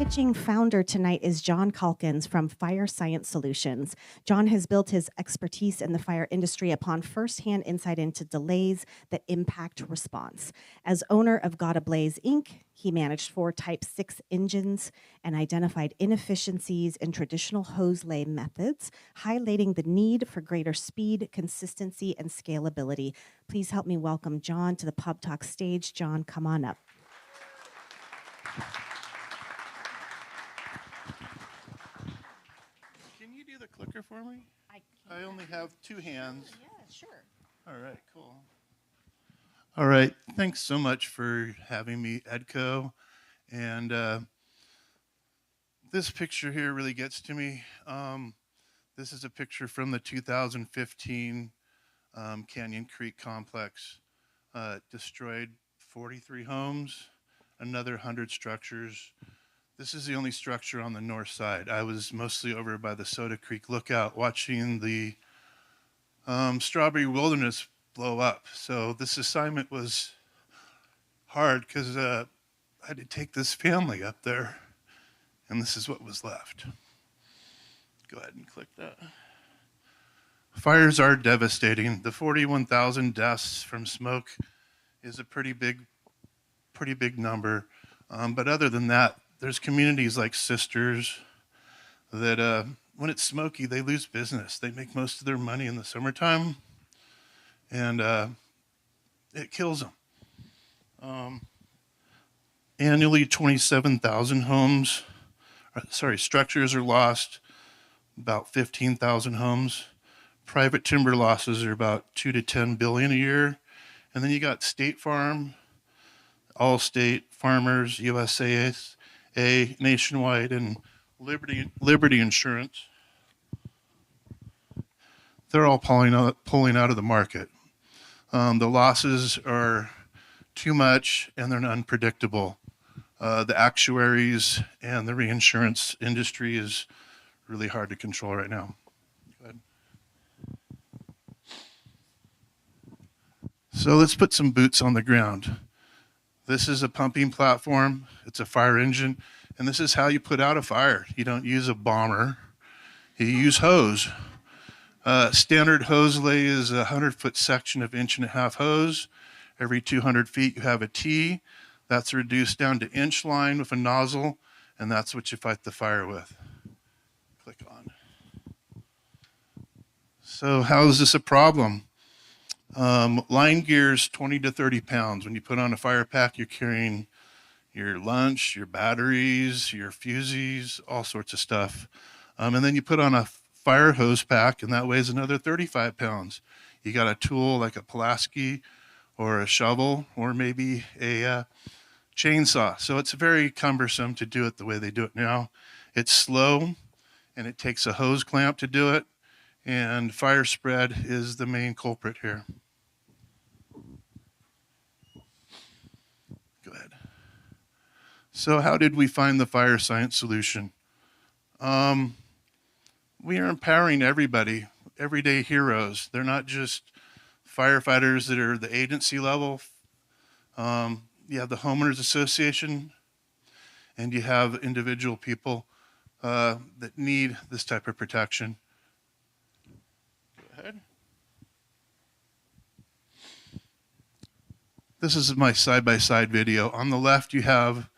pitching founder tonight is John Calkins from Fire Science Solutions. John has built his expertise in the fire industry upon firsthand insight into delays that impact response. As owner of God Ablaze Inc., he managed 4 Type 6 engines and identified inefficiencies in traditional hose lay methods, highlighting the need for greater speed, consistency, and scalability. Please help me welcome John to the PubTalk stage. John, come on up. Can you do the clicker for me? I only have 2 hands. Yeah, sure. All right, cool. All right, thanks so much for having me, EDCO. And this picture here really gets to me. This is a picture from the 2015 Canyon Creek complex. Destroyed 43 homes, another 100 structures. This is the only structure on the north side. I was mostly over by the Soda Creek Lookout watching the Strawberry Wilderness blow up. So this assignment was hard because I had to take this family up there, and this is what was left. Go ahead and click that. Fires are devastating. The 41,000 deaths from smoke is a pretty big number. But other than that, there's communities like Sisters that when it's smoky, they lose business. They make most of their money in the summertime, and it kills them. Annually, 27,000 structures are lost, about 15,000 homes. Private timber losses are about 2 to 10 billion a year. And then you got State Farm, Allstate, Farmers, USAA, Nationwide, and Liberty Insurance. They're all pulling out of the market. The losses are too much and they're unpredictable. The actuaries and the reinsurance industry is really hard to control right now. Go ahead. So let's put some boots on the ground. This is a pumping platform. It's a fire engine. And this is how you put out a fire. You don't use a bomber. You use hose. Standard hose lay is a 100-foot section of 1.5-inch hose. Every 200 feet you have a T. That's reduced down to inch line with a nozzle, and that's what you fight the fire with. Click on. So how is this a problem? Line gear's 20 to 30 pounds. When you put on a fire pack, you're carrying your lunch, your batteries, your fuses, all sorts of stuff. And then you put on a fire hose pack, and that weighs another 35 pounds. You got a tool like a Pulaski or a shovel or maybe a chainsaw. So it's very cumbersome to do it the way they do it now. It's slow, and it takes a hose clamp to do it, and fire spread is the main culprit here. Go ahead. So how did we find the fire science solution? We are empowering everybody, everyday heroes. They're not just firefighters that are the agency level. You have the homeowners association, and you have individual people that need this type of protection. Go ahead. This is my side-by-side video. On the left, you have,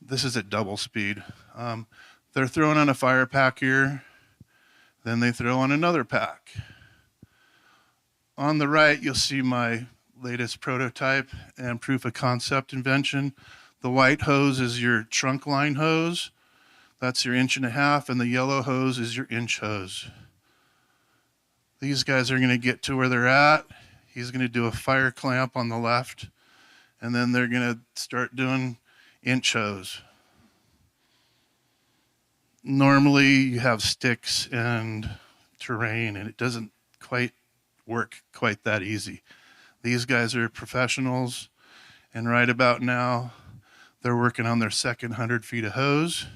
this is at double speed. They're throwing on a fire pack here, then they throw on another pack. On the right, you'll see my latest prototype and proof of concept invention. The white hose is your trunk line hose. That's your 1.5 inch, and the yellow hose is your inch hose. These guys are gonna get to where they're at. He's gonna do a fire clamp on the left, and then they're gonna start doing inch hose. Normally you have sticks and terrain, and it doesn't quite work quite that easy. These guys are professionals, and right about now they're working on their second 100 feet of hose,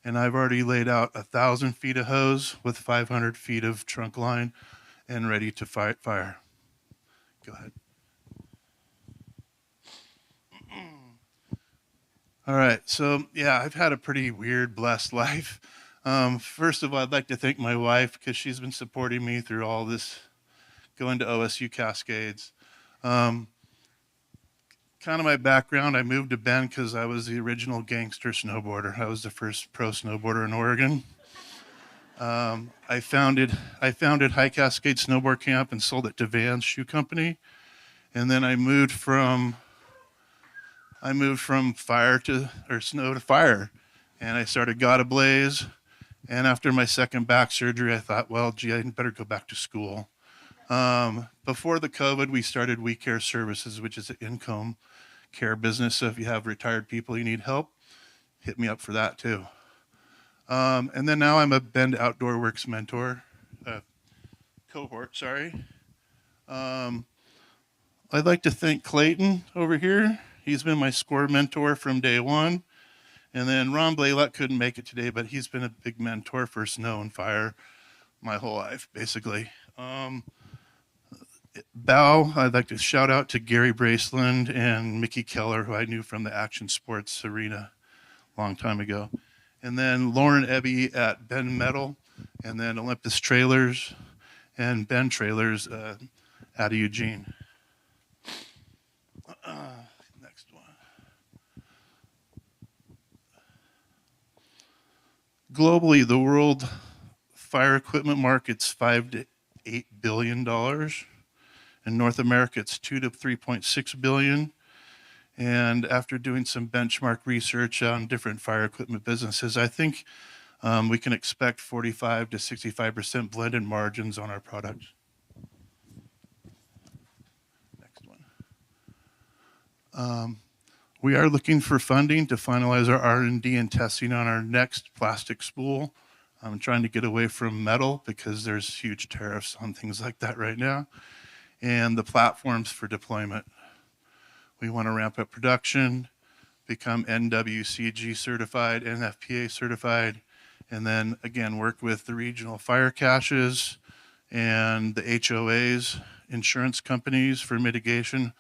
and I've already laid out 1,000 feet of hose with 500 feet of trunk line and ready to fight fire. Go ahead. All right. So, yeah, I've had a pretty weird, blessed life. First of all, I'd like to thank my wife because she's been supporting me through all this going to OSU Cascades. Um, kind of my background, I moved to Bend because I was the original gangster snowboarder. I was the first pro snowboarder in Oregon. I founded High Cascade Snowboard Camp and sold it to Vans Shoe Company. And then I moved from fire to or snow to fire, and I started God Ablaze. And after my second back surgery, I thought, well, gee, I better go back to school. Before the COVID, we started We Care Services, which is an income care business. So if you have retired people you need help, hit me up for that too. And then now I'm a Bend Outdoor Works mentor, cohort, sorry. Um, I'd like to thank Clayton over here. He's been my score mentor from day one. And then Ron Blaylock couldn't make it today, but he's been a big mentor for snow and fire my whole life, basically. I'd like to shout out to Gary Braceland and Mickey Keller, who I knew from the action sports arena a long time ago. And then Lauren Ebby at Bend Metal, and then Olympus Trailers and Bend Trailers out of Eugene. Next one. Globally, the world fire equipment market's $5 to $8 billion. In North America, it's 2 to 3.6 billion. And after doing some benchmark research on different fire equipment businesses, I think we can expect 45 to 65% blended margins on our product. Next one. We are looking for funding to finalize our R&D and testing on our next plastic spool. I'm trying to get away from metal because there's huge tariffs on things like that right now. And the platforms for deployment. We want to ramp up production, become NWCG certified, NFPA certified, and then again work with the regional fire caches and the HOAs, insurance companies for mitigation,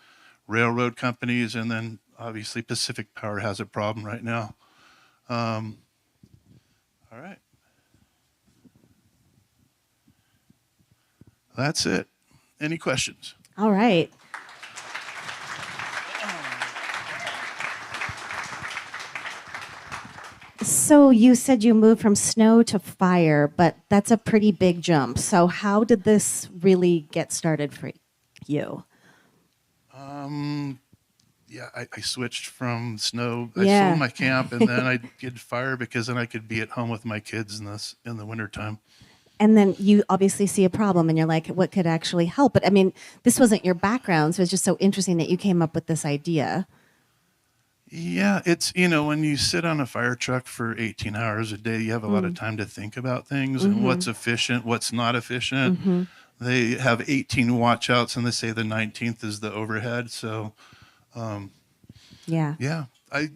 railroad companies, and then obviously Pacific Power has a problem right now. All right. That's it. Any questions? All right. So you said you moved from snow to fire, but that's a pretty big jump. So how did this really get started for you? Yeah, I switched from snow. I Yeah. sold my camp and then I did fire because then I could be at home with my kids in the wintertime. And then you obviously see a problem and you're like, what could actually help? But I mean, this wasn't your background, so it's just so interesting that you came up with this idea. Yeah, it's, when you sit on a fire truck for 18 hours a day, you have a lot of time to think about things and what's efficient, what's not efficient. They have 18 watch outs and they say the 19th is the overhead. So, Yeah. I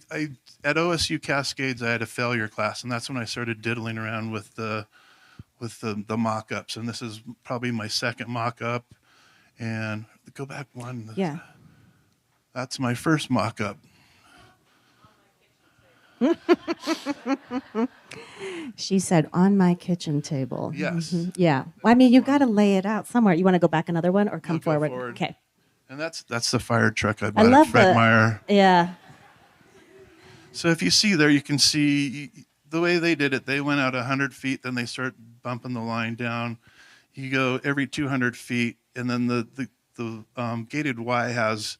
at OSU Cascades, I had a failure class, and that's when I started diddling around with the mock-ups. And this is probably my second mock-up. And go back one. Yeah. That's my first mock-up. She said, on my kitchen table. Yes. Yeah. Well, I mean, you got to lay it out somewhere. You want to go back another one or come No, go forward? forward. Okay. And that's the fire truck I I bought love at Fred Meyer. Yeah. So if you see there, you can see the way they did it. They went out 100 feet, then they start bumping the line down. You go every 200 feet, and then the gated Y has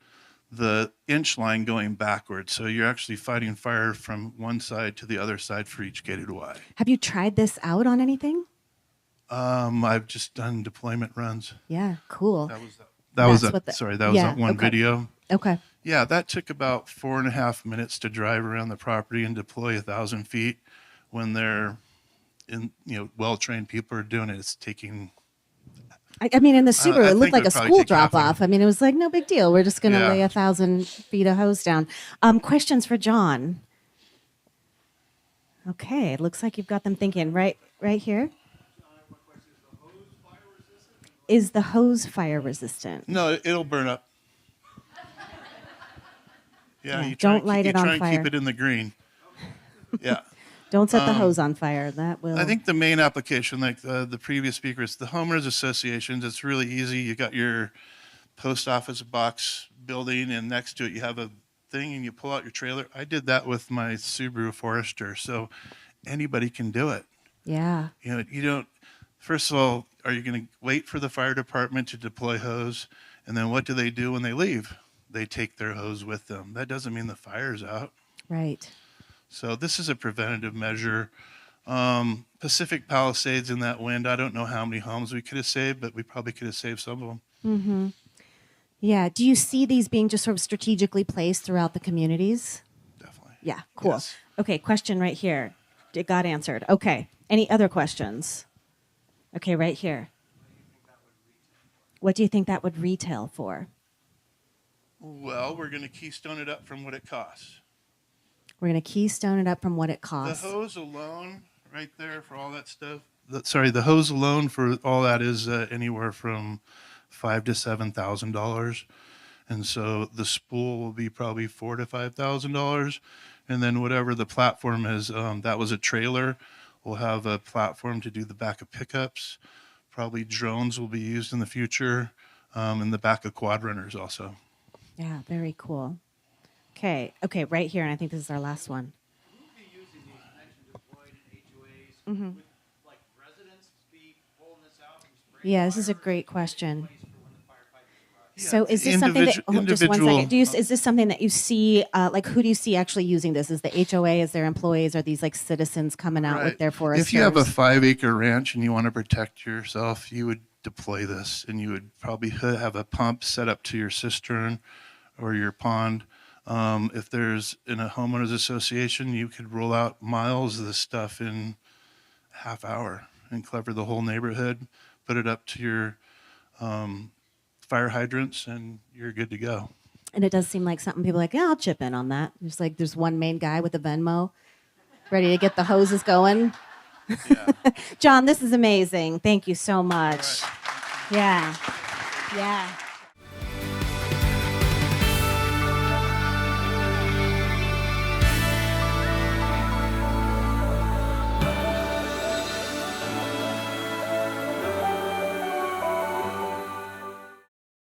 the inch line going backwards. So you're actually fighting fire from one side to the other side for each gated Y. Have you tried this out on anything? I've just done deployment runs. Yeah, cool. That was that one okay. video. Okay. Yeah, that took about 4.5 minutes to drive around the property and deploy 1,000 feet. When they're well-trained people are doing it, it's taking. I mean, in the Subaru, I it looked think like a probably school take half drop-off. I mean, it was like, no big deal. We're just going to Yeah. lay 1,000 feet of hose down. Questions for John? Okay, it looks like you've got them thinking. Right here? Is the hose fire resistant? No, it'll burn up. Yeah, Yeah, you try don't and keep, light you it on try and keep fire. it in the green. Yeah. Don't set the hose on fire. That will. I think the main application, like the previous speaker, is the homeowners associations. It's really easy. You got your post office box building, and next to it you have a thing, and you pull out your trailer. I did that with my Subaru Forester, so anybody can do it. Yeah. You know, you don't. First of all, are you going to wait for the fire department to deploy hose, and then what do they do when they leave? They take their hose with them. That doesn't mean the fire's out. Right. So this is a preventative measure. Pacific Palisades in that wind, I don't know how many homes we could have saved, but we probably could have saved some of them. Mm-hmm. Yeah. Do you see these being just sort of strategically placed throughout the communities? Definitely. Yeah. Cool. Yes. Okay. Question right here. It got answered. Okay. Any other questions? Okay. Right here. What do you think that would retail for? Well, we're going to keystone it up from what it costs. We're going to keystone it up from what it costs. The hose alone, right there, for all that stuff. The hose alone for all that is anywhere from $5,000 to $7,000, and so the spool will be probably $4,000 to $5,000, and then whatever the platform is, that was a trailer. We'll have a platform to do the back of pickups. Probably drones will be used in the future, in the back of quad runners also. Yeah, very cool. Okay, right here, and I think this is our last one. Who would be using these? You mentioned deployed HOAs. Mm-hmm. Would like residents be pulling this out and spraying? Yeah, this is a fire, or great is it question. place for when the firefighters arrive? So is this something that, just one individual- second, is this something that you see, like who do you see actually using this? Is the HOA, is their employees, are these like citizens coming out with their foresters? If you have a 5-acre ranch and you want to protect yourself, you would deploy this, and you would probably have a pump set up to your cistern or your pond. If there's in a homeowners association, you could roll out miles of this stuff in half hour and cover the whole neighborhood, put it up to your fire hydrants, and you're good to go. And it does seem like something people are like, yeah, I'll chip in on that. Just like there's one main guy with a Venmo ready to get the hoses going. Yeah. John, this is amazing. Thank you so much. All right. Yeah. Yeah.